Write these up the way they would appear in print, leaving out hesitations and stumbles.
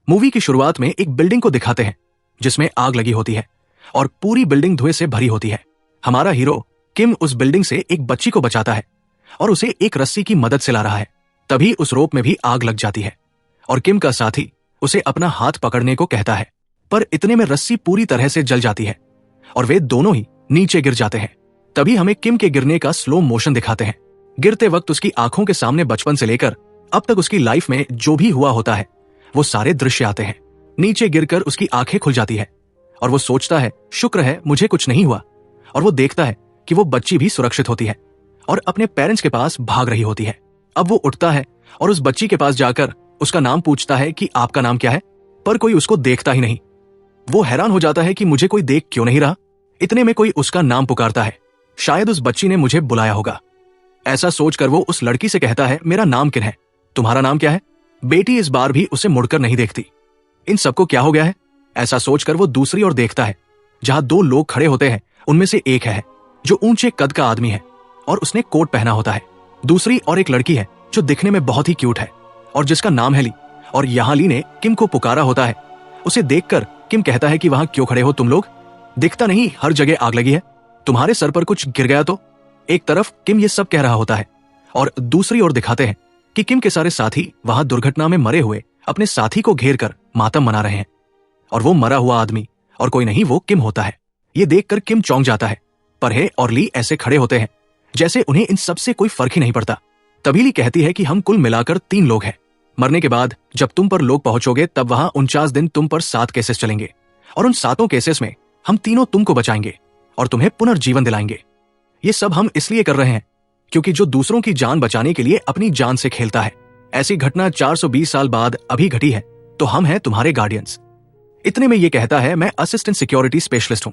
Movie की शुरुआत में एक बिल्डिंग को दिखाते हैं जिसमें आग लगी होती है और पूरी बिल्डिंग धुएं से भरी होती है। हमारा हीरो किम उस बिल्डिंग से एक बच्ची को बचाता है और उसे एक रस्सी की मदद से ला रहा है। तभी उस रोप में भी आग लग जाती है और किम का साथी उसे अपना हाथ पकड़ने को कहता है, पर इतने में रस्सी पूरी तरह से जल जाती है और वे दोनों ही नीचे गिर जाते हैं। तभी हमें किम के गिरने का स्लो मोशन दिखाते हैं। गिरते वक्त उसकी आंखों के सामने बचपन से लेकर अब तक उसकी लाइफ में जो भी हुआ होता है वो सारे दृश्य आते हैं। नीचे गिरकर उसकी आंखें खुल जाती है और वो सोचता है शुक्र है मुझे कुछ नहीं हुआ, और वो देखता है कि वो बच्ची भी सुरक्षित होती है और अपने पेरेंट्स के पास भाग रही होती है। अब वो उठता है और उस बच्ची के पास जाकर उसका नाम पूछता है कि आपका नाम क्या है, पर कोई उसको देखता ही नहीं। वो हैरान हो जाता है कि मुझे कोई देख क्यों नहीं रहा। इतने में कोई उसका नाम पुकारता है, शायद उस बच्ची ने मुझे बुलाया होगा। ऐसा सोचकर वो उस लड़की से कहता है, मेरा नाम किन है, तुम्हारा नाम क्या है। बेटी इस बार भी उसे मुड़कर नहीं देखती। इन सबको क्या हो गया है, ऐसा सोचकर वो दूसरी ओर देखता है जहां दो लोग खड़े होते हैं। उनमें से एक है जो ऊंचे कद का आदमी है और उसने कोट पहना होता है। दूसरी और एक लड़की है जो दिखने में बहुत ही क्यूट है और जिसका नाम है ली, और यहाँ ली ने किम को पुकारा होता है। उसे देखकर किम कहता है कि वहां क्यों खड़े हो तुम लोग, दिखता नहीं हर जगह आग लगी है, तुम्हारे सर पर कुछ गिर गया तो। एक तरफ किम ये सब कह रहा होता है और दूसरी ओर दिखाते हैं कि किम के सारे साथी वहां दुर्घटना में मरे हुए अपने साथी को घेर कर मातम मना रहे हैं, और वो मरा हुआ आदमी और कोई नहीं वो किम होता है। ये देखकर किम चौंक जाता है, पर हे और ली ऐसे खड़े होते हैं जैसे उन्हें इन सबसे कोई फर्क ही नहीं पड़ता। तभी ली कहती है कि हम कुल मिलाकर 3 लोग हैं। मरने के बाद जब तुम पर लोग पहुंचोगे तब वहां 49 दिन तुम पर 7 केसेस चलेंगे और उन 7 केसेस में हम तीनों तुमको बचाएंगे और तुम्हें पुनर्जीवन दिलाएंगे। ये सब हम इसलिए कर रहे हैं क्योंकि जो दूसरों की जान बचाने के लिए अपनी जान से खेलता है, ऐसी घटना 420 साल बाद अभी घटी है, तो हम हैं तुम्हारे गार्डियंस। इतने में ये कहता है, मैं असिस्टेंट सिक्योरिटी स्पेशलिस्ट हूं।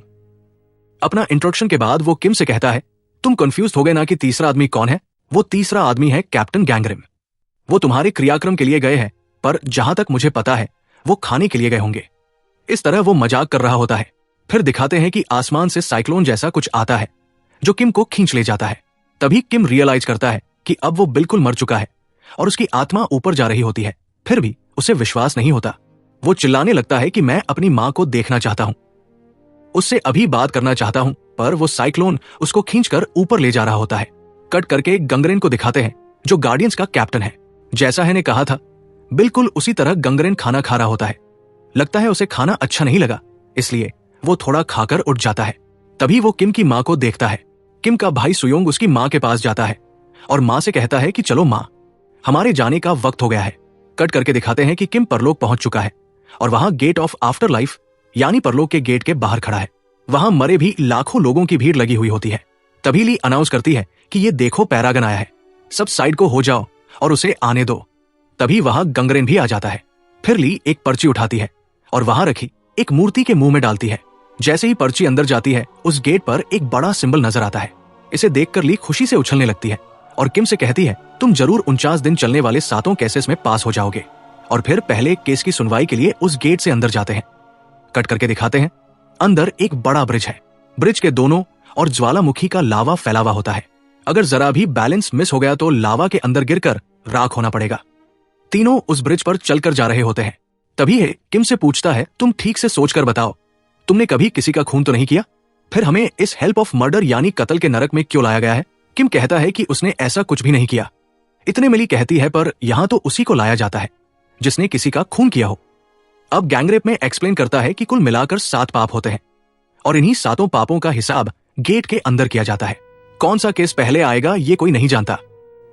अपना इंट्रोडक्शन के बाद वो किम से कहता है, तुम कंफ्यूज हो गए ना कि तीसरा आदमी कौन है। वो तीसरा आदमी है कैप्टन गैंगरिम। वो तुम्हारे क्रियाक्रम के लिए गए हैं, पर जहां तक मुझे पता है वो खाने के लिए गए होंगे। इस तरह वो मजाक कर रहा होता है। फिर दिखाते हैं कि आसमान से साइक्लोन जैसा कुछ आता है जो किम को खींच ले जाता है। तभी किम रियलाइज करता है कि अब वो बिल्कुल मर चुका है और उसकी आत्मा ऊपर जा रही होती है। फिर भी उसे विश्वास नहीं होता। वो चिल्लाने लगता है कि मैं अपनी मां को देखना चाहता हूं, उससे अभी बात करना चाहता हूं, पर वो साइक्लोन उसको खींचकर ऊपर ले जा रहा होता है। कट करके गंगरेन को दिखाते हैं जो गार्डियंस का कैप्टन है। जैसा है ने कहा था बिल्कुल उसी तरह गंगरेन खाना खा रहा होता है। लगता है उसे खाना अच्छा नहीं लगा, इसलिए वो थोड़ा खाकर उठ जाता है। तभी वो किम की मां को देखता है। किम का भाई सुयोंग उसकी मां के पास जाता है और मां से कहता है कि चलो मां, हमारे जाने का वक्त हो गया है। कट करके दिखाते हैं कि किम परलोक पहुंच चुका है और वहां गेट ऑफ आफ्टर लाइफ यानी परलोक के गेट के बाहर खड़ा है। वहां मरे भी लाखों लोगों की भीड़ लगी हुई होती है। तभी ली अनाउंस करती है कि ये देखो पैरागन आया है, सब साइड को हो जाओ और उसे आने दो। तभी वहां गंगरेन भी आ जाता है। फिर ली एक पर्ची उठाती है और वहां रखी एक मूर्ति के मुंह में डालती है। जैसे ही पर्ची अंदर जाती है उस गेट पर एक बड़ा सिंबल नजर आता है। इसे देखकर ली खुशी से उछलने लगती है और किम से कहती है, तुम जरूर 49 दिन चलने वाले 7 केसेस में पास हो जाओगे। और फिर पहले केस की सुनवाई के लिए उस गेट से अंदर जाते हैं। कट करके दिखाते हैं अंदर एक बड़ा ब्रिज है। ब्रिज के दोनों और ज्वालामुखी का लावा फैला हुआ होता है। अगर जरा भी बैलेंस मिस हो गया तो लावा के अंदर गिरकर राख होना पड़ेगा। तीनों उस ब्रिज पर चलकर जा रहे होते हैं। तभी है किम से पूछता है, तुम ठीक से सोचकर बताओ, तुमने कभी किसी का खून तो नहीं किया, फिर हमें इस हेल्प ऑफ मर्डर यानी कत्ल के नरक में क्यों लाया गया है। किम कहता है कि उसने ऐसा कुछ भी नहीं किया। इतने में ली कहती है, पर यहां तो उसी को लाया जाता है जिसने किसी का खून किया हो। अब गैंगरेप में एक्सप्लेन करता है कि कुल मिलाकर 7 पाप होते हैं और इन्हीं 7 पापों का हिसाब गेट के अंदर किया जाता है। कौन सा केस पहले आएगा ये कोई नहीं जानता।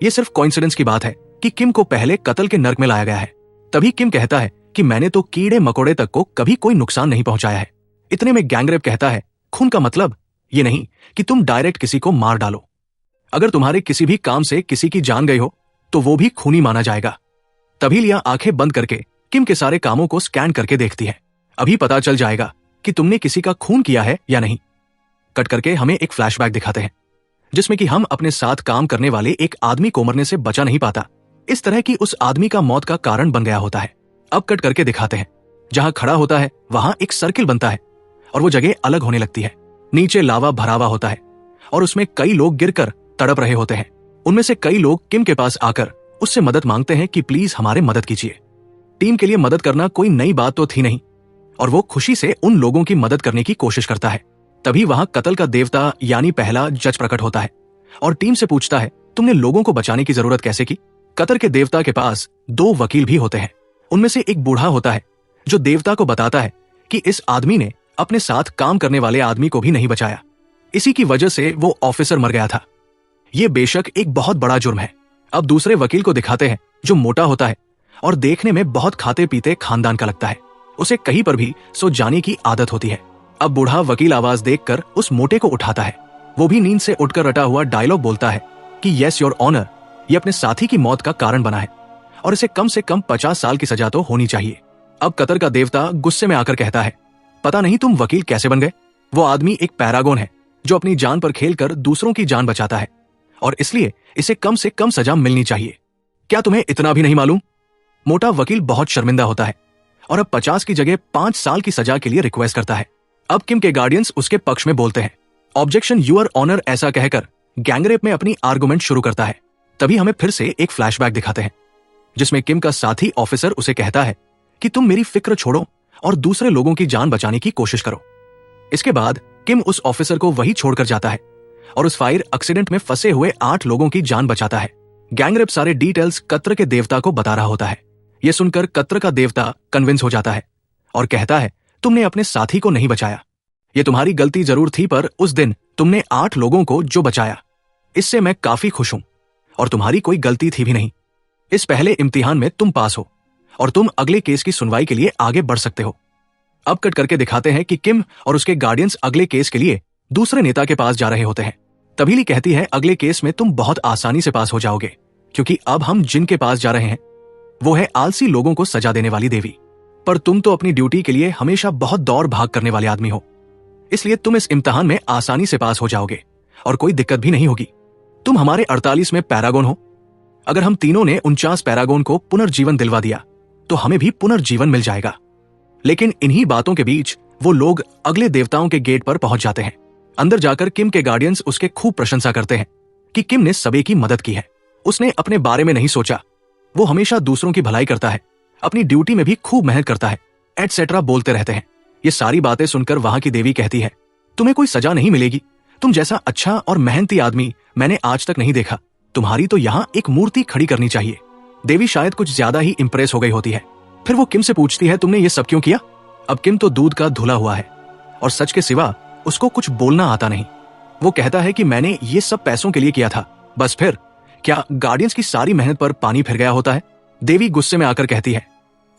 ये सिर्फ कोइंसिडेंस की बात है कि किम को पहले कत्ल के नर्क में लाया गया है। तभी किम कहता है कि मैंने तो कीड़े मकोड़े तक को कभी कोई नुकसान नहीं पहुंचाया है। इतने में गैंगरेप कहता है, खून का मतलब ये नहीं कि तुम डायरेक्ट किसी को मार डालो। अगर तुम्हारे किसी भी काम से किसी की जान गई हो तो वो भी खूनी माना जाएगा। तभी लिया आंखें बंद करके किम के सारे कामों को स्कैन करके देखती है। अभी पता चल जाएगा कि तुमने किसी का खून किया है या नहीं। कट करके हमें एक फ्लैशबैक दिखाते हैं जिसमें कि हम अपने साथ काम करने वाले एक आदमी को मरने से बचा नहीं पाता, इस तरह की उस आदमी का मौत का कारण बन गया होता है। अब कट करके दिखाते हैं जहां खड़ा होता है वहां एक सर्किल बनता है और वो जगह अलग होने लगती है। नीचे लावा भरा हुआ होता है और उसमें कई लोग गिरकर तड़प रहे होते हैं। उनमें से कई लोग किम के पास आकर उससे मदद मांगते हैं कि प्लीज हमारे मदद कीजिए। टीम के लिए मदद करना कोई नई बात तो थी नहीं, और वो खुशी से उन लोगों की मदद करने की कोशिश करता है। तभी वहां कत्ल का देवता यानी पहला जज प्रकट होता है और टीम से पूछता है, तुमने लोगों को बचाने की जरूरत कैसे की? कत्ल के देवता के पास 2 वकील भी होते हैं। उनमें से एक बूढ़ा होता है जो देवता को बताता है कि इस आदमी ने अपने साथ काम करने वाले आदमी को भी नहीं बचाया, इसी की वजह से वो ऑफिसर मर गया था। ये बेशक एक बहुत बड़ा जुर्म है। अब दूसरे वकील को दिखाते हैं जो मोटा होता है और देखने में बहुत खाते पीते खानदान का लगता है। उसे कहीं पर भी सो जाने की आदत होती है। अब बूढ़ा वकील आवाज देखकर उस मोटे को उठाता है। वो भी नींद से उठकर रटा हुआ डायलॉग बोलता है कि यस योर ऑनर, ये अपने साथी की मौत का कारण बना है और इसे कम से कम 50 साल की सजा तो होनी चाहिए। अब कतर का देवता गुस्से में आकर कहता है, पता नहीं तुम वकील कैसे बन गए? वो आदमी एक पैरागोन है जो अपनी जान पर खेलकर दूसरों की जान बचाता है और इसलिए इसे कम से कम सजा मिलनी चाहिए। क्या तुम्हें इतना भी नहीं मालूम? मोटा वकील बहुत शर्मिंदा होता है और अब 50 की जगह 5 साल की सजा के लिए रिक्वेस्ट करता है। अब किम के गार्डियंस उसके पक्ष में बोलते हैं। ऑब्जेक्शन यूर ऑनर ऐसा कहकर गैंगरेप में अपनी आर्गुमेंट शुरू करता है। तभी हमें फिर से एक फ्लैशबैक दिखाते हैं जिसमें किम का साथी ऑफिसर उसे कहता है कि तुम मेरी फिक्र छोड़ो और दूसरे लोगों की जान बचाने की कोशिश करो। इसके बाद किम उस ऑफिसर को वही छोड़कर जाता है और उस फायर एक्सीडेंट में फंसे हुए 8 लोगों की जान बचाता है। गैंगरेप सारे डिटेल्स कत्र के देवता को बता रहा होता है। यह सुनकर कत्र का देवता कन्विंस हो जाता है और कहता है, तुमने अपने साथी को नहीं बचाया। यह तुम्हारी गलती जरूर थी, पर उस दिन तुमने 8 लोगों को जो बचाया, इससे मैं काफी खुश हूं और तुम्हारी कोई गलती थी भी नहीं। इस पहले इम्तिहान में तुम पास हो और तुम अगले केस की सुनवाई के लिए आगे बढ़ सकते हो। अब कट करके दिखाते हैं कि किम और उसके गार्डियंस अगले केस के लिए दूसरे नेता के पास जा रहे होते हैं। तभी ली कहती है, अगले केस में तुम बहुत आसानी से पास हो जाओगे, क्योंकि अब हम जिनके पास जा रहे हैं वो है आलसी लोगों को सजा देने वाली देवी। पर तुम तो अपनी ड्यूटी के लिए हमेशा बहुत दौड़ भाग करने वाले आदमी हो, इसलिए तुम इस इम्तिहान में आसानी से पास हो जाओगे और कोई दिक्कत भी नहीं होगी। तुम हमारे 48वें पैरागोन हो। अगर हम तीनों ने 49 पैरागोन को पुनर्जीवन दिलवा दिया तो हमें भी पुनर्जीवन मिल जाएगा। लेकिन इन्हीं बातों के बीच वो लोग अगले देवताओं के गेट पर पहुंच जाते हैं। अंदर जाकर किम के गार्डियंस उसके खूब प्रशंसा करते हैं कि किम ने सभी की मदद की है। उसने अपने बारे में नहीं सोचा, वो हमेशा दूसरों की भलाई करता है, अपनी ड्यूटी में भी खूब मेहनत करता है, एटसेट्रा बोलते रहते हैं। ये सारी बातें सुनकर वहां की देवी कहती है, तुम्हें कोई सजा नहीं मिलेगी। तुम जैसा अच्छा और मेहनती आदमी मैंने आज तक नहीं देखा। तुम्हारी तो यहाँ एक मूर्ति खड़ी करनी चाहिए। देवी शायद कुछ ज्यादा ही इंप्रेस हो गई होती है। फिर वो किम से पूछती है, तुमने ये सब क्यों किया? अब किम तो दूध का धुला हुआ है और सच के सिवा उसको कुछ बोलना आता नहीं। वो कहता है कि मैंने ये सब पैसों के लिए किया था। बस फिर क्या गार्डियंस की सारी मेहनत पर पानी फिर गया होता है? देवी गुस्से में आकर कहती है,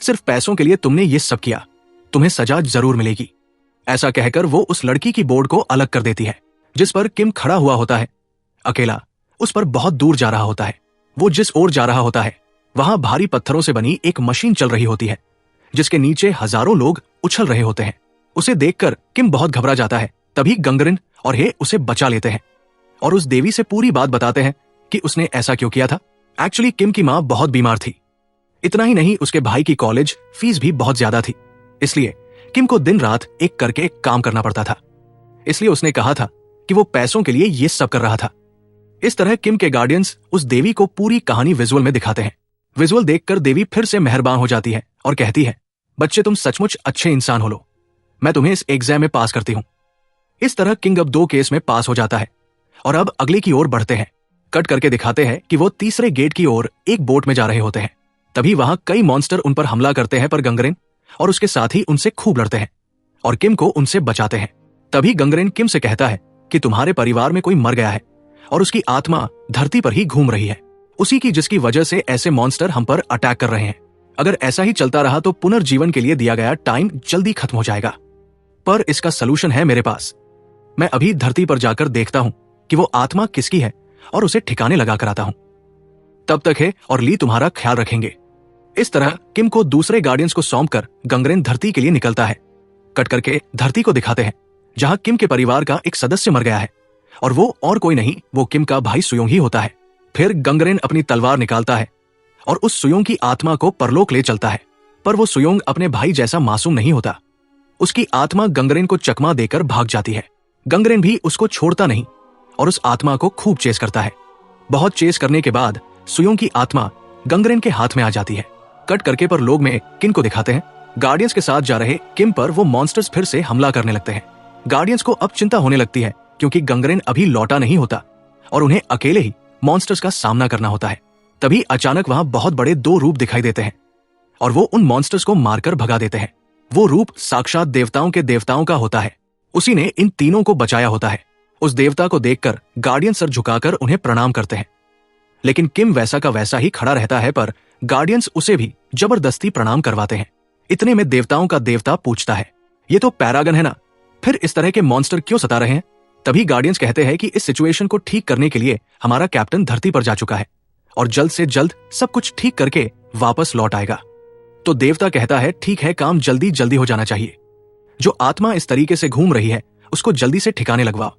सिर्फ पैसों के लिए तुमने ये सब किया, तुम्हें सजा जरूर मिलेगी। ऐसा कहकर वो उस लड़की की बोर्ड को अलग कर देती है जिस पर किम खड़ा हुआ होता है अकेला। उस पर बहुत दूर जा रहा होता है। वो जिस ओर जा रहा होता है वहां भारी पत्थरों से बनी एक मशीन चल रही होती है जिसके नीचे हजारों लोग उछल रहे होते हैं। उसे देखकर किम बहुत घबरा जाता है। तभी गंगरिन और हे उसे बचा लेते हैं और उस देवी से पूरी बात बताते हैं कि उसने ऐसा क्यों किया था। एक्चुअली किम की मां बहुत बीमार थी। इतना ही नहीं, उसके भाई की कॉलेज फीस भी बहुत ज्यादा थी, इसलिए किम को दिन रात एक करके काम करना पड़ता था। इसलिए उसने कहा था कि वो पैसों के लिए ये सब कर रहा था। इस तरह किम के गार्डियंस उस देवी को पूरी कहानी विजुअल में दिखाते हैं। विजुअल देखकर देवी फिर से मेहरबान हो जाती है और कहती है, बच्चे तुम सचमुच अच्छे इंसान हो लो, मैं तुम्हें इस एग्जाम में पास करती हूं। इस तरह किंग अब 2 केस में पास हो जाता है और अब अगले की ओर बढ़ते हैं। कट करके दिखाते हैं कि वो तीसरे गेट की ओर एक बोट में जा रहे होते हैं। तभी वहां कई मॉन्स्टर उन पर हमला करते हैं, पर गंगरेन और उसके साथी उनसे खूब लड़ते हैं और किम को उनसे बचाते हैं। तभी गंगरेन किम से कहता है कि तुम्हारे परिवार में कोई मर गया है और उसकी आत्मा धरती पर ही घूम रही है, उसी की जिसकी वजह से ऐसे मॉन्स्टर हम पर अटैक कर रहे हैं। अगर ऐसा ही चलता रहा तो पुनर्जीवन के लिए दिया गया टाइम जल्दी खत्म हो जाएगा। पर इसका सलूशन है मेरे पास। मैं अभी धरती पर जाकर देखता हूं कि वो आत्मा किसकी है और उसे ठिकाने लगा कर आता हूं। तब तक है और ली तुम्हारा ख्याल रखेंगे। इस तरह किम को दूसरे गार्डियंस को सौंपकर गंगरेन धरती के लिए निकलता है। कट करके धरती को दिखाते हैं जहां किम के परिवार का एक सदस्य मर गया है और वो और कोई नहीं, वो किम का भाई सुयोंग ही होता है। फिर गंगरेन अपनी तलवार निकालता है और उस सुयोंग की आत्मा को परलोक ले चलता है। पर वो सुयोंग अपने भाई जैसा मासूम नहीं होता। उसकी आत्मा गंगरेन को चकमा देकर भाग जाती है। गंगरेन भी उसको छोड़ता नहीं और उस आत्मा को खूब चेस करता है। बहुत चेस करने के बाद सुयोंग की आत्मा गंगरेन के हाथ में आ जाती है कट करके पर लोग में किन को दिखाते हैं। गार्डियंस के साथ जा रहे किम पर वो मॉन्स्टर्स फिर से हमला करने लगते हैं। गार्डियंस को अब चिंता होने लगती है क्योंकि गंगरेन अभी लौटा नहीं होता और उन्हें अकेले ही मॉन्स्टर्स का सामना करना होता है। तभी अचानक वहां बहुत बड़े 2 रूप दिखाई देते हैं और वो उन मॉन्स्टर्स को मारकर भगा देते हैं। वो रूप साक्षात देवताओं के देवताओं का होता है। उसी ने इन तीनों को बचाया होता है। उस देवता को देखकर गार्डियन सर झुकाकर उन्हें प्रणाम करते हैं, लेकिन किम वैसा का वैसा ही खड़ा रहता है, पर गार्डियंस उसे भी जबरदस्ती प्रणाम करवाते हैं। इतने में देवताओं का देवता पूछता है, ये तो पैरागन है ना, फिर इस तरह के मॉन्स्टर क्यों सता रहे हैं? तभी गार्डियंस कहते हैं कि इस सिचुएशन को ठीक करने के लिए हमारा कैप्टन धरती पर जा चुका है और जल्द से जल्द सब कुछ ठीक करके वापस लौट आएगा। तो देवता कहता है, ठीक है, काम जल्दी जल्दी हो जाना चाहिए। जो आत्मा इस तरीके से घूम रही है उसको जल्दी से ठिकाने लगवाओ।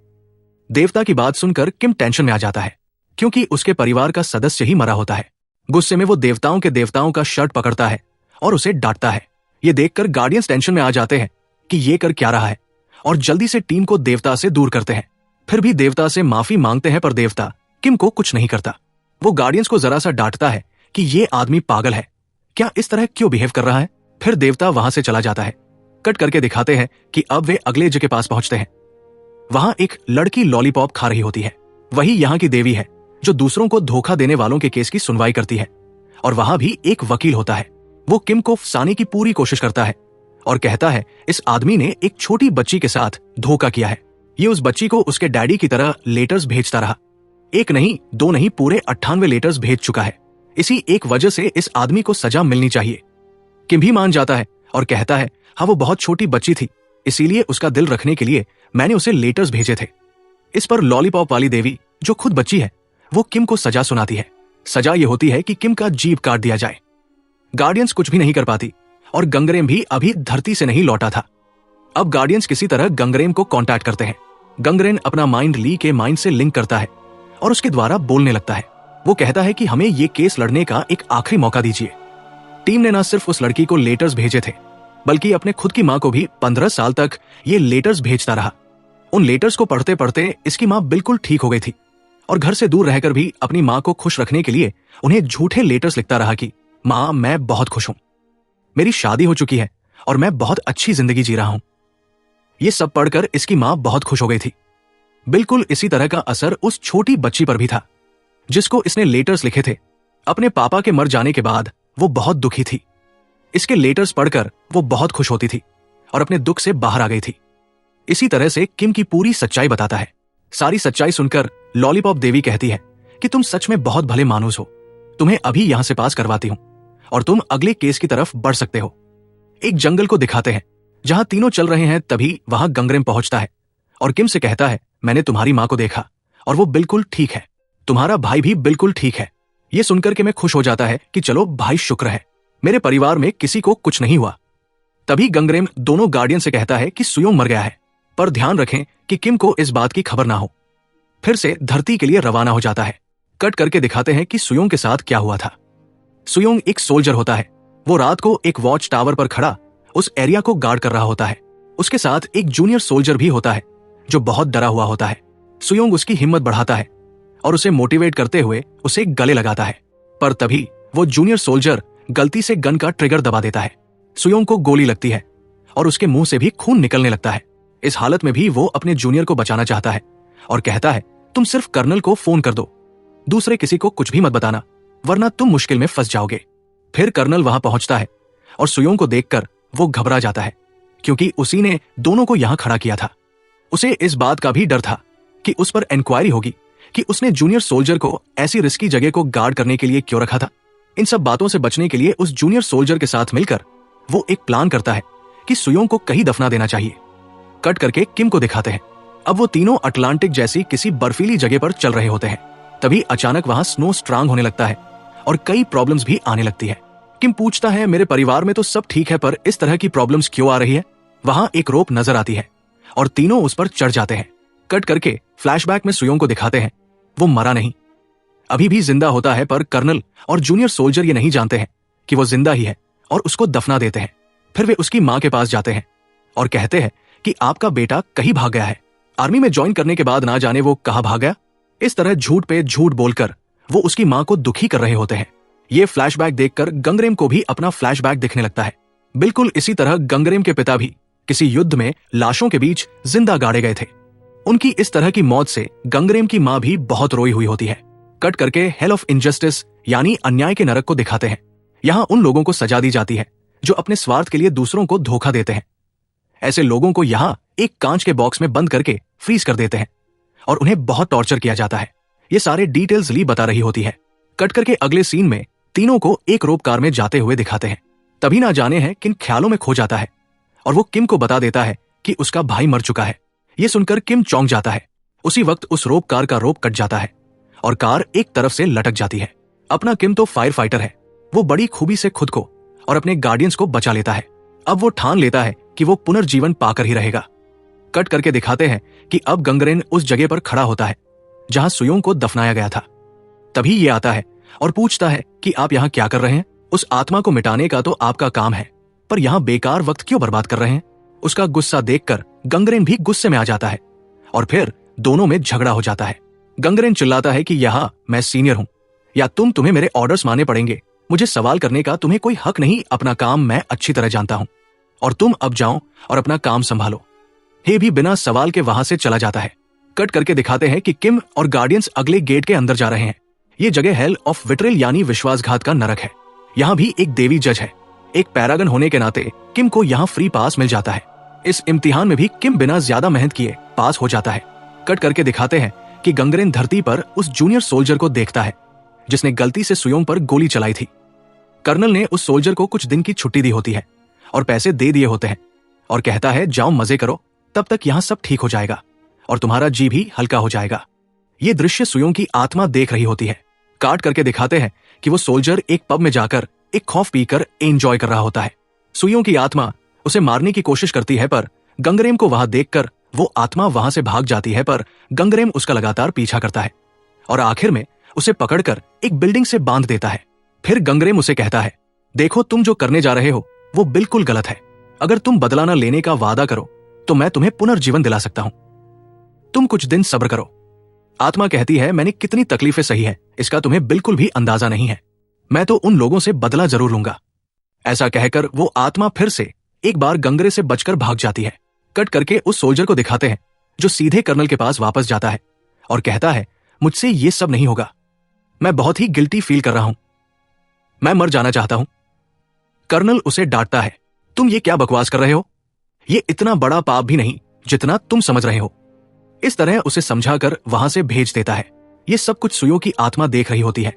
देवता की बात सुनकर किम टेंशन में आ जाता है क्योंकि उसके परिवार का सदस्य ही मरा होता है। गुस्से में वो देवताओं के देवताओं का शर्ट पकड़ता है और उसे डांटता है। ये देखकर गार्डियंस टेंशन में आ जाते हैं कि ये कर क्या रहा है और जल्दी से टीम को देवता से दूर करते हैं। फिर भी देवता से माफी मांगते हैं, पर देवता किम को कुछ नहीं करता। वो गार्डियंस को जरा सा डांटता है कि ये आदमी पागल है, क्या इस तरह क्यों बिहेव कर रहा है। फिर देवता वहां से चला जाता है। कट करके दिखाते हैं कि अब वे अगले जगह के पास पहुंचते हैं। वहां एक लड़की लॉलीपॉप खा रही होती है। वही यहाँ की देवी है जो दूसरों को धोखा देने वालों के केस की सुनवाई करती है। और वहां भी एक वकील होता है। वो किम को फंसाने की पूरी कोशिश करता है और कहता है, इस आदमी ने एक छोटी बच्ची के साथ धोखा किया है। ये उस बच्ची को उसके डैडी की तरह लेटर्स भेजता रहा। 1 नहीं 2 नहीं, पूरे 98 लेटर्स भेज चुका है। इसी एक वजह से इस आदमी को सजा मिलनी चाहिए। किम भी मान जाता है और कहता है, हाँ, वो बहुत छोटी बच्ची थी, इसीलिए उसका दिल रखने के लिए मैंने उसे लेटर्स भेजे थे। इस पर लॉलीपॉप वाली देवी, जो खुद बच्ची है, वो किम को सजा सुनाती है। सजा ये होती है कि किम का जीभ काट दिया जाए। गार्डियंस कुछ भी नहीं कर पाती और गंगरेम भी अभी धरती से नहीं लौटा था। अब गार्डियंस किसी तरह गंगरेम को कांटेक्ट करते हैं। गंगरेन अपना माइंड ली के माइंड से लिंक करता है और उसके द्वारा बोलने लगता है। वो कहता है कि हमें ये केस लड़ने का एक आखिरी मौका दीजिए। टीम ने न सिर्फ उस लड़की को लेटर्स भेजे थे, बल्कि अपने खुद की मां को भी 15 साल तक ये लेटर्स भेजता रहा। उन लेटर्स को पढ़ते पढ़ते इसकी मां बिल्कुल ठीक हो गई थी और घर से दूर रहकर भी अपनी मां को खुश रखने के लिए उन्हें झूठे लेटर्स लिखता रहा कि मां, मैं बहुत खुश हूं, मेरी शादी हो चुकी है और मैं बहुत अच्छी जिंदगी जी रहा हूं। ये सब पढ़कर इसकी मां बहुत खुश हो गई थी। बिल्कुल इसी तरह का असर उस छोटी बच्ची पर भी था जिसको इसने लेटर्स लिखे थे। अपने पापा के मर जाने के बाद वो बहुत दुखी थी। इसके लेटर्स पढ़कर वो बहुत खुश होती थी और अपने दुख से बाहर आ गई थी। इसी तरह से किम की पूरी सच्चाई बताता है। सारी सच्चाई सुनकर लॉलीपॉप देवी कहती है कि तुम सच में बहुत भले मानुस हो, तुम्हें अभी यहां से पास करवाती हूं और तुम अगले केस की तरफ बढ़ सकते हो। एक जंगल को दिखाते हैं जहां तीनों चल रहे हैं। तभी वहां गंगरेम पहुंचता है और किम से कहता है, मैंने तुम्हारी मां को देखा और वो बिल्कुल ठीक है, तुम्हारा भाई भी बिल्कुल ठीक है। ये सुनकर के मैं खुश हो जाता है कि चलो भाई, शुक्र है, मेरे परिवार में किसी को कुछ नहीं हुआ। तभी गंगरेम दोनों गार्डियन से कहता है कि सुयोंग मर गया है, पर ध्यान रखें कि किम को इस बात की खबर ना हो। फिर से धरती के लिए रवाना हो जाता है। कट करके दिखाते हैं कि सुयोंग के साथ क्या हुआ था। सुयोंग एक सोल्जर होता है। वो रात को एक वॉच टावर पर खड़ा उस एरिया को गार्ड कर रहा होता है। उसके साथ एक जूनियर सोल्जर भी होता है जो बहुत डरा हुआ होता है। सुयोंग उसकी हिम्मत बढ़ाता है और उसे मोटिवेट करते हुए उसे गले लगाता है, पर तभी वो जूनियर सोल्जर गलती से गन का ट्रिगर दबा देता है। सुयोंग को गोली लगती है और उसके मुंह से भी खून निकलने लगता है। इस हालत में भी वो अपने जूनियर को बचाना चाहता है और कहता है, तुम सिर्फ कर्नल को फोन कर दो, दूसरे किसी को कुछ भी मत बताना, वरना तुम मुश्किल में फंस जाओगे। फिर कर्नल वहां पहुंचता है और सुयोंग को देखकर वो घबरा जाता है क्योंकि उसी ने दोनों को यहां खड़ा किया था। उसे इस बात का भी डर था कि उस पर इंक्वायरी होगी कि उसने जूनियर सोल्जर को ऐसी रिस्की जगह को गार्ड करने के लिए क्यों रखा था। इन सब बातों से बचने के लिए उस जूनियर सोल्जर के साथ मिलकर वो एक प्लान करता है कि सुयोंग को कहीं दफना देना चाहिए। कट करके किम को दिखाते हैं। अब वो तीनों अटलांटिक जैसी किसी बर्फीली जगह पर चल रहे होते हैं। तभी अचानक वहां स्नो स्ट्रांग होने लगता है और कई प्रॉब्लम्स भी आने लगती है। किम पूछता है, मेरे परिवार में तो सब ठीक है, पर इस तरह की प्रॉब्लम्स क्यों आ रही है? वहां एक रोप नजर आती है और तीनों उस पर चढ़ जाते हैं। कट करके फ्लैशबैक में सुयोंग को दिखाते हैं। वो मरा नहीं, अभी भी जिंदा होता है, पर कर्नल और जूनियर सोल्जर ये नहीं जानते हैं कि वो जिंदा ही है और उसको दफना देते हैं। फिर वे उसकी मां के पास जाते हैं और कहते हैं कि आपका बेटा कहीं भाग गया है। आर्मी में ज्वाइन करने के बाद ना जाने वो कहां भाग गया। इस तरह झूठ पे झूठ बोलकर वो उसकी मां को दुखी कर रहे होते हैं। ये फ्लैशबैक देखकर गंगरेम को भी अपना फ्लैशबैक दिखने लगता है। बिल्कुल इसी तरह गंगरेम के पिता भी किसी युद्ध में लाशों के बीच जिंदा गाड़े गए थे। उनकी इस तरह की मौत से गंगरेम की मां भी बहुत रोई हुई होती है। कट करके हेल ऑफ इनजस्टिस यानी अन्याय के नरक को दिखाते हैं। यहां उन लोगों को सजा दी जाती है जो अपने स्वार्थ के लिए दूसरों को धोखा देते हैं। ऐसे लोगों को यहां एक कांच के बॉक्स में बंद करके फ्रीज कर देते हैं और उन्हें बहुत टॉर्चर किया जाता है। ये सारे डिटेल्स ली बता रही होती है। कट करके अगले सीन में तीनों को एक रोप कार में जाते हुए दिखाते हैं। तभी ना जाने है किन ख्यालों में खो जाता है और वो किम को बता देता है कि उसका भाई मर चुका है। ये सुनकर किम चौंक जाता है। उसी वक्त उस रोप कार का रोप कट जाता है और कार एक तरफ से लटक जाती है। अपना किम तो फायर फाइटर है। वो बड़ी खूबी से खुद को और अपने गार्डियंस को बचा लेता है। अब वो ठान लेता है कि वो पुनर्जीवन पाकर ही रहेगा। कट करके दिखाते हैं कि अब गंगरेन उस जगह पर खड़ा होता है जहां सुयोंग को दफनाया गया था। तभी ये आता है और पूछता है कि आप यहां क्या कर रहे हैं? उस आत्मा को मिटाने का तो आपका काम है, पर यहां बेकार वक्त क्यों बर्बाद कर रहे हैं? उसका गुस्सा देखकर गंगरेन भी गुस्से में आ जाता है और फिर दोनों में झगड़ा हो जाता है। गंगरेन चिल्लाता है कि यहां मैं सीनियर हूं या तुम्हें मेरे ऑर्डर्स मानने पड़ेंगे। मुझे सवाल करने का तुम्हें कोई हक नहीं। अपना काम मैं अच्छी तरह जानता हूं और तुम अब जाओ और अपना काम संभालो। हे भी बिना सवाल के वहां से चला जाता है। कट करके दिखाते हैं कि किम और गार्डियंस अगले गेट के अंदर जा रहे हैं। ये जगह हेल ऑफ विट्रेल यानी विश्वासघात का नरक है। यहाँ भी एक देवी जज है। एक पैरागन होने के नाते किम को यहाँ फ्री पास मिल जाता है। इस इम्तिहान में भी किम बिना ज्यादा मेहनत किए पास हो जाता है। कट करके दिखाते हैं कि गंगरेन धरती पर उस जूनियर सोल्जर को देखता है जिसने गलती से सुयोंग पर गोली चलाई थी। कर्नल ने उस सोल्जर को कुछ दिन की छुट्टी दी होती है और पैसे दे दिए होते हैं और कहता है जाओ मजे करो, तब तक यहाँ सब ठीक हो जाएगा और तुम्हारा जी भी हल्का हो जाएगा। ये दृश्य सुयोंग की आत्मा देख रही होती है। काट करके दिखाते हैं कि वो सोल्जर एक पब में जाकर एक कॉफ पीकर एंजॉय कर रहा होता है। सुयोंग की आत्मा उसे मारने की कोशिश करती है पर गंगरेम को वहां देखकर वो आत्मा वहां से भाग जाती है, पर गंगरेम उसका लगातार पीछा करता है और आखिर में उसे पकड़कर एक बिल्डिंग से बांध देता है। फिर गंगरेम उसे कहता है, देखो तुम जो करने जा रहे हो वो बिल्कुल गलत है। अगर तुम बदला न लेने का वादा करो तो मैं तुम्हें पुनर्जीवन दिला सकता हूं। तुम कुछ दिन सब्र करो। आत्मा कहती है, मैंने कितनी तकलीफें सही है इसका तुम्हें बिल्कुल भी अंदाजा नहीं है। मैं तो उन लोगों से बदला जरूर लूंगा। ऐसा कहकर वो आत्मा फिर से एक बार गंगरे से बचकर भाग जाती है। कट करके उस सोल्जर को दिखाते हैं जो सीधे कर्नल के पास वापस जाता है और कहता है, मुझसे ये सब नहीं होगा। मैं बहुत ही गिल्टी फील कर रहा हूं। मैं मर जाना चाहता हूं। कर्नल उसे डांटता है, तुम ये क्या बकवास कर रहे हो? ये इतना बड़ा पाप भी नहीं जितना तुम समझ रहे हो। इस तरह उसे समझाकर वहां से भेज देता है। ये सब कुछ सुयो की आत्मा देख रही होती है।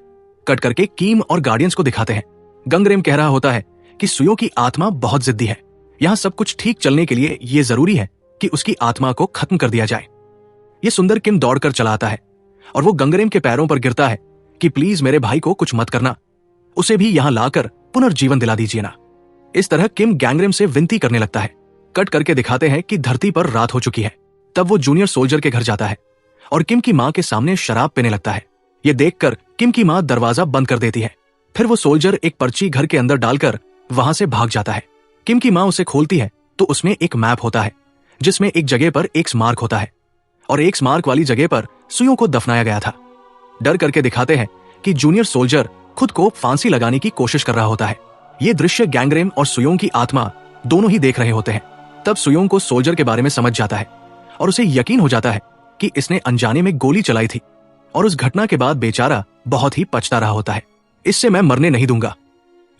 कट करके कीम और गार्डियंस को दिखाते हैं। गंगरेम कह रहा होता है कि सुयो की आत्मा बहुत जिद्दी है। यहां सब कुछ ठीक चलने के लिए यह जरूरी है कि उसकी आत्मा को खत्म कर दिया जाए। ये सुंदर किम दौड़कर चला आता है और वो गंगरेम के पैरों पर गिरता है कि प्लीज मेरे भाई को कुछ मत करना, उसे भी यहां लाकर पुनर्जीवन दिला दीजिए ना। इस तरह किम गैंगरेम से विनती करने लगता है। कट करके दिखाते हैं कि धरती पर रात हो चुकी है। तब वो जूनियर सोल्जर के घर जाता है और किम की मां के सामने शराब पीने लगता है। ये देखकर किम की मां दरवाजा बंद कर देती है। फिर वो सोल्जर एक पर्ची घर के अंदर डालकर वहां से भाग जाता है। किम की मां उसे खोलती है तो उसमें एक मैप होता है जिसमें एक जगह पर एक्स मार्क होता है और एक्स मार्क वाली जगह पर सुयो को दफनाया गया था। डर करके दिखाते हैं कि जूनियर सोल्जर खुद को फांसी लगाने की कोशिश कर रहा होता है। ये दृश्य गैंगरेम और सुयोंग की आत्मा दोनों ही देख रहे होते हैं। तब सुयोंग को सोल्जर के बारे में समझ जाता है और उसे यकीन हो जाता है कि इसने अनजाने में गोली चलाई थी और उस घटना के बाद बेचारा बहुत ही पछता रहा होता है। इससे मैं मरने नहीं दूंगा।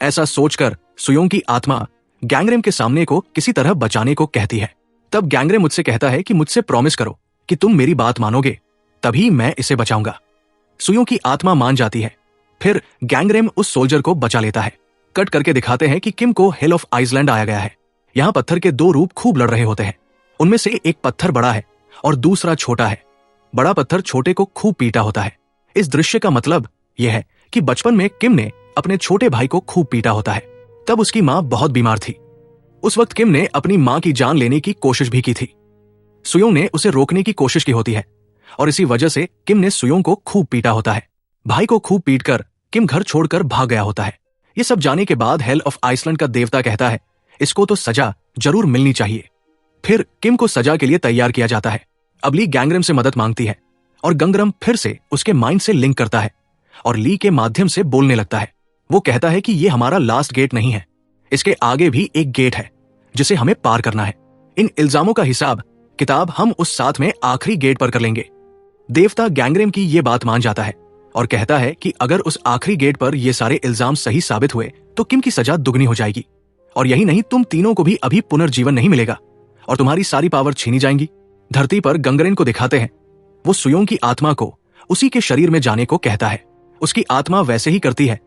ऐसा सोचकर सुयोंग की आत्मा गैंगरेम के सामने को किसी तरह बचाने को कहती है। तब गैंगरेम मुझसे कहता है कि मुझसे प्रॉमिस करो कि तुम मेरी बात मानोगे, तभी मैं इसे बचाऊंगा। सुयोंग की आत्मा मान जाती है। फिर गैंगरेम उस सोल्जर को बचा लेता है। कट करके दिखाते हैं कि किम को हेल ऑफ आइसलैंड आया गया है। यहाँ पत्थर के दो रूप खूब लड़ रहे होते हैं। उनमें से एक पत्थर बड़ा है और दूसरा छोटा है। बड़ा पत्थर छोटे को खूब पीटा होता है। इस दृश्य का मतलब यह है कि बचपन में किम ने अपने छोटे भाई को खूब पीटा होता है। तब उसकी मां बहुत बीमार थी। उस वक्त किम ने अपनी मां की जान लेने की कोशिश भी की थी। सुयोंग ने उसे रोकने की कोशिश की होती है और इसी वजह से किम ने सुयोंग को खूब पीटा होता है। भाई को खूब पीटकर किम घर छोड़कर भाग गया होता है। ये सब जाने के बाद हेल ऑफ आइसलैंड का देवता कहता है, इसको तो सजा जरूर मिलनी चाहिए। फिर किम को सजा के लिए तैयार किया जाता है। अब ली गैंगरेम से मदद मांगती है और गंगरेम फिर से उसके माइंड से लिंक करता है और ली के माध्यम से बोलने लगता है। वो कहता है कि ये हमारा लास्ट गेट नहीं है, इसके आगे भी एक गेट है जिसे हमें पार करना है। इन इल्जामों का हिसाब किताब हम उस साथ में आखिरी गेट पर कर लेंगे। देवता गैंग्रेम की ये बात मान जाता है और कहता है कि अगर उस आखिरी गेट पर ये सारे इल्जाम सही साबित हुए तो किम की सजा दुगनी हो जाएगी, और यही नहीं, तुम तीनों को भी अभी पुनर्जीवन नहीं मिलेगा और तुम्हारी सारी पावर छीनी जाएंगी। धरती पर गंगरेन को दिखाते हैं। वो सुयोंग की आत्मा को उसी के शरीर में जाने को कहता है। उसकी आत्मा वैसे ही करती है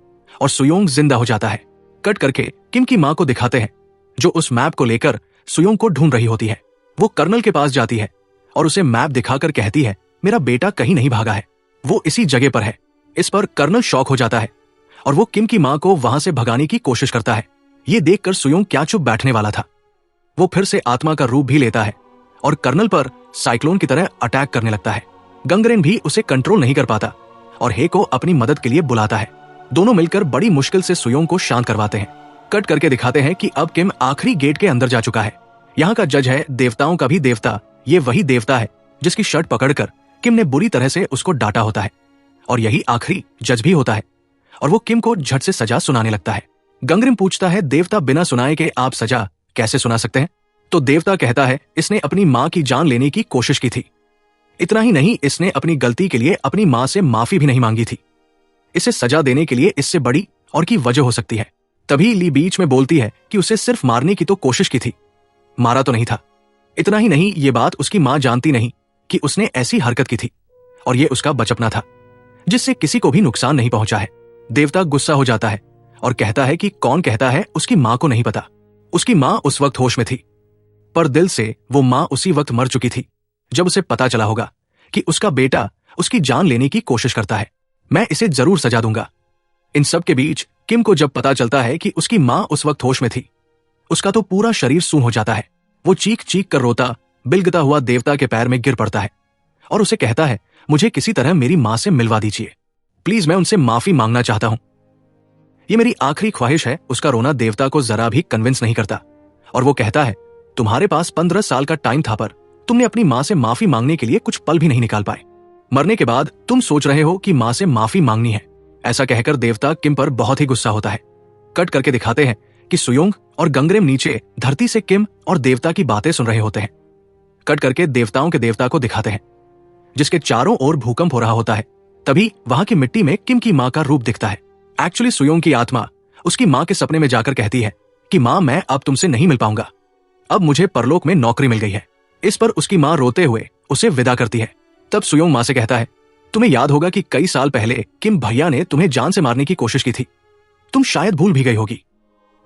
और सुयोंग जिंदा हो जाता है। कट करके किम की मां को दिखाते हैं, जो उस मैप को लेकर सुयोंग को ढूंढ रही होती है। वो कर्नल के पास जाती है और उसे मैप दिखाकर कहती है, मेरा बेटा कहीं नहीं भागा है, वो इसी जगह पर है। इस पर कर्नल शॉक हो जाता है और वो किम की मां को वहां से भगाने की कोशिश करता है। ये देखकर सुयोंग क्या चुप बैठने वाला था। वो फिर से आत्मा का रूप भी लेता है और कर्नल पर साइक्लोन की तरह अटैक करने लगता है। गंगरेन भी उसे कंट्रोल नहीं कर पाता और हे को अपनी मदद के लिए बुलाता है। दोनों मिलकर बड़ी मुश्किल से सुयोंग को शांत करवाते हैं। कट करके दिखाते हैं कि अब किम आखिरी गेट के अंदर जा चुका है। यहाँ का जज है देवताओं का भी देवता। ये वही देवता है जिसकी शर्ट पकड़कर किम ने बुरी तरह से उसको डांटा होता है, और यही आखिरी जज भी होता है। और वो किम को झट से सजा सुनाने लगता है। गंगरेन पूछता है, देवता बिना सुनाए के आप सजा कैसे सुना सकते हैं? तो देवता कहता है, इसने अपनी मां की जान लेने की कोशिश की थी। इतना ही नहीं, इसने अपनी गलती के लिए अपनी मां से माफी भी नहीं मांगी थी। इसे सजा देने के लिए इससे बड़ी और की वजह हो सकती है। तभी ली बीच में बोलती है कि उसे सिर्फ मारने की तो कोशिश की थी, मारा तो नहीं था। इतना ही नहीं, ये बात उसकी मां जानती नहीं कि उसने ऐसी हरकत की थी, और ये उसका बचपना था जिससे किसी को भी नुकसान नहीं पहुंचा है। देवता गुस्सा हो जाता है और कहता है कि कौन कहता है उसकी मां को नहीं पता। उसकी मां उस वक्त होश में थी, पर दिल से वो मां उसी वक्त मर चुकी थी जब उसे पता चला होगा कि उसका बेटा उसकी जान लेने की कोशिश करता है। मैं इसे जरूर सजा दूंगा। इन सब के बीच किम को जब पता चलता है कि उसकी मां उस वक्त होश में थी, उसका तो पूरा शरीर सून हो जाता है। वो चीख चीख कर रोता बिलगता हुआ देवता के पैर में गिर पड़ता है और उसे कहता है, मुझे किसी तरह मेरी मां से मिलवा दीजिए, प्लीज, मैं उनसे माफी मांगना चाहता हूं। ये मेरी आखिरी ख्वाहिश है। उसका रोना देवता को जरा भी कन्विंस नहीं करता और वो कहता है, तुम्हारे पास 15 साल का टाइम था, पर तुमने अपनी मां से माफी मांगने के लिए कुछ पल भी नहीं निकाल पाए। मरने के बाद तुम सोच रहे हो कि मां से माफी मांगनी है। ऐसा कहकर देवता किम पर बहुत ही गुस्सा होता है। कट करके दिखाते हैं कि सुयोंग और गंगरेम नीचे धरती से किम और देवता की बातें सुन रहे होते हैं। कट करके देवताओं के देवता को दिखाते हैं, जिसके चारों ओर भूकंप हो रहा होता है। तभी वहां की मिट्टी में किम की मां का रूप दिखता है। एक्चुअली सुयोंग की आत्मा उसकी मां के सपने में जाकर कहती है कि मां, मैं अब तुमसे नहीं मिल पाऊंगा, अब मुझे परलोक में नौकरी मिल गई है। इस पर उसकी मां रोते हुए उसे विदा करती है। तब सुयोंग मां से कहता है, तुम्हें याद होगा कि कई साल पहले किम भैया ने तुम्हें जान से मारने की कोशिश की थी। तुम शायद भूल भी गई होगी,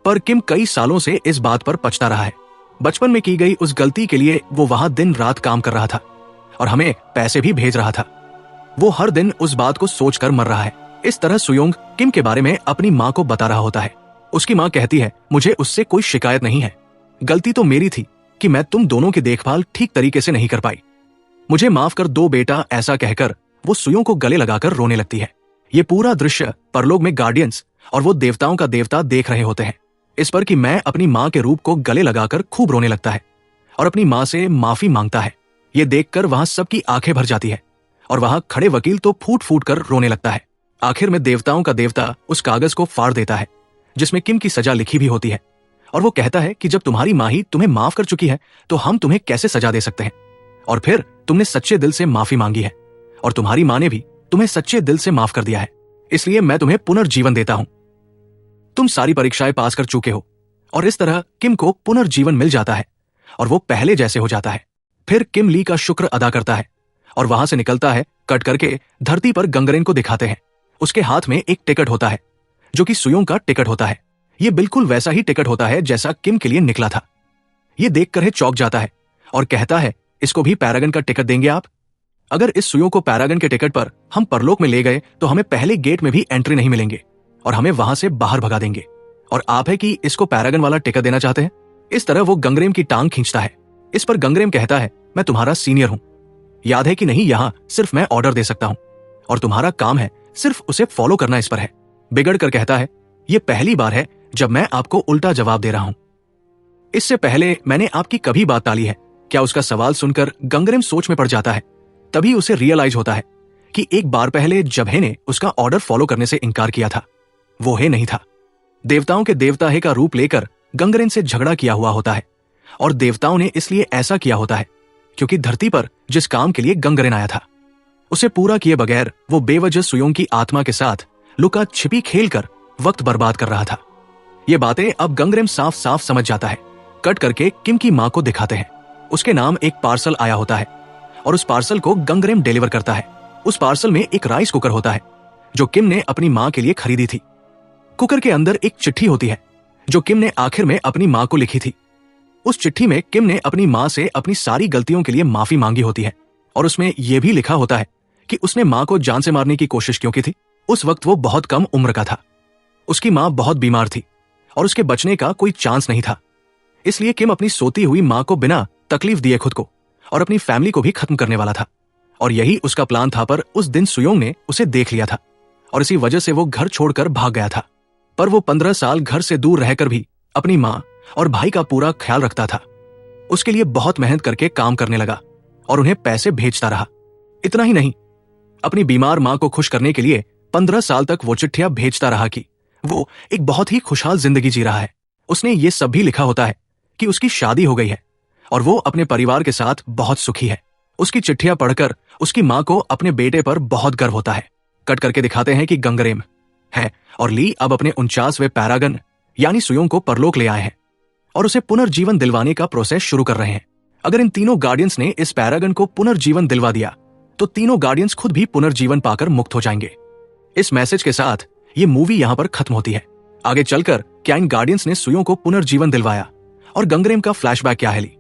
पर किम कई सालों से इस बात पर पछता रहा है। बचपन में की गई उस गलती के लिए वो वहां दिन रात काम कर रहा था और हमें पैसे भी भेज रहा था। वो हर दिन उस बात को सोचकर मर रहा है। इस तरह सुयोंग किम के बारे में अपनी मां को बता रहा होता है। उसकी मां कहती है, मुझे उससे कोई शिकायत नहीं है, गलती तो मेरी थी कि मैं तुम दोनों की देखभाल ठीक तरीके से नहीं कर पाई, मुझे माफ कर दो बेटा। ऐसा कहकर वो सुयोंग को गले लगाकर रोने लगती है। ये पूरा दृश्य परलोक में गार्डियंस और वो देवताओं का देवता देख रहे होते हैं। इस पर कि मैं अपनी मां के रूप को गले लगाकर खूब रोने लगता है और अपनी मां से माफी मांगता है। ये देखकर वहां सबकी आंखें भर जाती है और वहां खड़े वकील तो फूट फूट कर रोने लगता है। आखिर में देवताओं का देवता उस कागज को फाड़ देता है जिसमें किम की सजा लिखी भी होती है, और वो कहता है कि जब तुम्हारी मां ही तुम्हें माफ कर चुकी है तो हम तुम्हें कैसे सजा दे सकते हैं। और फिर तुमने सच्चे दिल से माफी मांगी है और तुम्हारी मां ने भी तुम्हें सच्चे दिल से माफ कर दिया है, इसलिए मैं तुम्हें पुनर्जीवन देता हूं। तुम सारी परीक्षाएं पास कर चुके हो। और इस तरह किम को पुनर्जीवन मिल जाता है और वो पहले जैसे हो जाता है। फिर किम ली का शुक्र अदा करता है और वहां से निकलता है। कट करके धरती पर गंगरेन को दिखाते हैं। उसके हाथ में एक टिकट होता है जो कि सुयोंग का टिकट होता है। ये बिल्कुल वैसा ही टिकट होता है जैसा किम के लिए निकला था। ये देखकर है चौंक जाता है और कहता है, इसको भी पैरागन का टिकट देंगे आप? अगर इस सुयोंग को पैरागन के टिकट पर हम परलोक में ले गए तो हमें पहले गेट में भी एंट्री नहीं मिलेंगे और हमें वहां से बाहर भगा देंगे। और आप है कि इसको पैरागन वाला टिकट देना चाहते हैं? इस तरह वो गंगरेम की टांग खींचता है। इस पर गंगरेम कहता है, मैं तुम्हारा सीनियर हूं, याद है कि नहीं? यहां सिर्फ मैं ऑर्डर दे सकता हूं और तुम्हारा काम है सिर्फ उसे फॉलो करना। इस पर है बिगड़ कर कहता है, यह पहली बार है जब मैं आपको उल्टा जवाब दे रहा हूं। इससे पहले मैंने आपकी कभी बात टाली है क्या? उसका सवाल सुनकर गंगरेम सोच में पड़ जाता है। तभी उसे रियलाइज होता है कि एक बार पहले जब हे ने उसका ऑर्डर फॉलो करने से इनकार किया था, वो हे नहीं था। देवताओं के देवता हे का रूप लेकर गंगरेन से झगड़ा किया हुआ होता है, और देवताओं ने इसलिए ऐसा किया होता है क्योंकि धरती पर जिस काम के लिए गंगरेन आया था उसे पूरा किए बगैर वो बेवजह सुयोंग की आत्मा के साथ लुका छिपी खेलकर वक्त बर्बाद कर रहा था। ये बातें अब गंगरेन साफ साफ समझ जाता है। कट करके किम की मां को दिखाते हैं। उसके नाम एक पार्सल आया होता है और उस पार्सल को गंगरेन डिलीवर करता है। उस पार्सल में एक राइस कुकर होता है जो किम ने अपनी मां के लिए खरीदी थी। कुकर के अंदर एक चिट्ठी होती है जो किम ने आखिर में अपनी मां को लिखी थी। उस चिट्ठी में किम ने अपनी मां से अपनी सारी गलतियों के लिए माफी मांगी होती है और उसमें यह भी लिखा होता है कि उसने मां को जान से मारने की कोशिश क्यों की थी। उस वक्त वो बहुत कम उम्र का था। उसकी मां बहुत बीमार थी और उसके बचने का कोई चांस नहीं था। इसलिए किम अपनी सोती हुई मां को बिना तकलीफ दिए खुद को और अपनी फैमिली को भी खत्म करने वाला था, और यही उसका प्लान था। पर उस दिन सुयोंग ने उसे देख लिया था और इसी वजह से वो घर छोड़कर भाग गया था। पर वो 15 साल घर से दूर रहकर भी अपनी मां और भाई का पूरा ख्याल रखता था। उसके लिए बहुत मेहनत करके काम करने लगा और उन्हें पैसे भेजता रहा। इतना ही नहीं, अपनी बीमार मां को खुश करने के लिए 15 साल तक वो चिट्ठियां भेजता रहा कि वो एक बहुत ही खुशहाल जिंदगी जी रहा है। उसने ये सब भी लिखा होता है कि उसकी शादी हो गई है और वो अपने परिवार के साथ बहुत सुखी है। उसकी चिट्ठियां पढ़कर उसकी मां को अपने बेटे पर बहुत गर्व होता है। कट करके दिखाते हैं कि गंगरेम है और ली अब अपने 49वें पैरागन यानी सुयोंग को परलोक ले आए हैं और उसे पुनर्जीवन दिलवाने का प्रोसेस शुरू कर रहे हैं। अगर इन तीनों गार्डियंस ने इस पैरागन को पुनर्जीवन दिलवा दिया तो तीनों गार्डियंस खुद भी पुनर्जीवन पाकर मुक्त हो जाएंगे। इस मैसेज के साथ ये मूवी यहां पर खत्म होती है। आगे चलकर क्या इन गार्डियंस ने सुयोंग को पुनर्जीवन दिलवाया और गंगरेम का फ्लैशबैक क्या है ली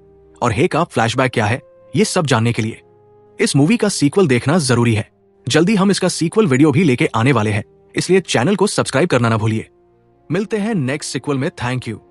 और हे का फ्लैशबैक क्या है, ये सब जानने के लिए इस मूवी का सीक्वल देखना जरूरी है। जल्दी हम इसका सीक्वल वीडियो भी लेके आने वाले हैं, इसलिए चैनल को सब्सक्राइब करना ना भूलिए। मिलते हैं नेक्स्ट सीक्वल में। Thank you.